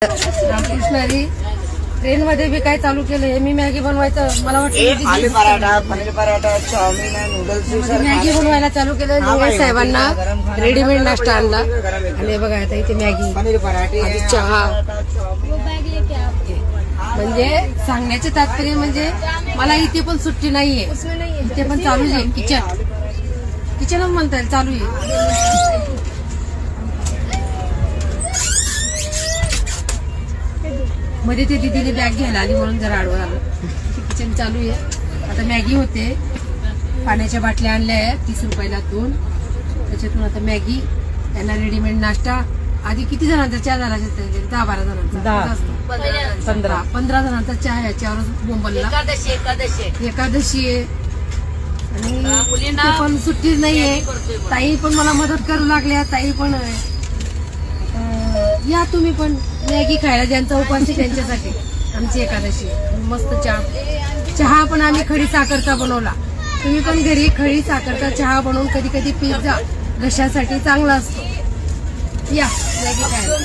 रामकृष्णारी train मध्ये बी काय चालू केलं मी मॅगी बनवायचं मला वाटतं aloo paratha paneer paratha chow mein noodles Maggi बनवायला चालू केलं निलेश साहेबांना रेडीमेड नाश्ता आणला आणि बघा आता इथे मॅगी पनीर पराठे चहा म्हणजे सांगण्याचे तात्पर्य म्हणजे मला इथे पण सुट्टी नाहीये इथे पण चालूच आहे किचनच म्हणता येईल चालू आहे मध्ये ते दीदीने बॅग घ्यायला आली म्हणून जरा आडवं आलं किचन चालू आहे आता मॅगी होते पाण्याच्या बाटल्या आणल्या आहेत 30 रुपयाला 2 त्याच्यातून आता मॅगी त्यांना रेडीमेड नाश्ता आधी किती जणांचा चहा झाला 10-12 जणांचा 15 जणांचा चहा याच्यावरच बोंबलला एकादशी आहे आणि पण सुट्टी नाहीये ताई पण मला मदत करू लागल्या ताई पण या तुम्ही पण मॅगी खायला ज्यांचा उपास आहे त्यांच्यासाठी आमची एकादशी मस्त चहा पण आम्ही खडी साखरचा बनवला तुम्ही पण घरी खडी साखरचा चहा बनवून कधी कधी पीत जा घशासाठी चांगला असतो या मॅगी खायला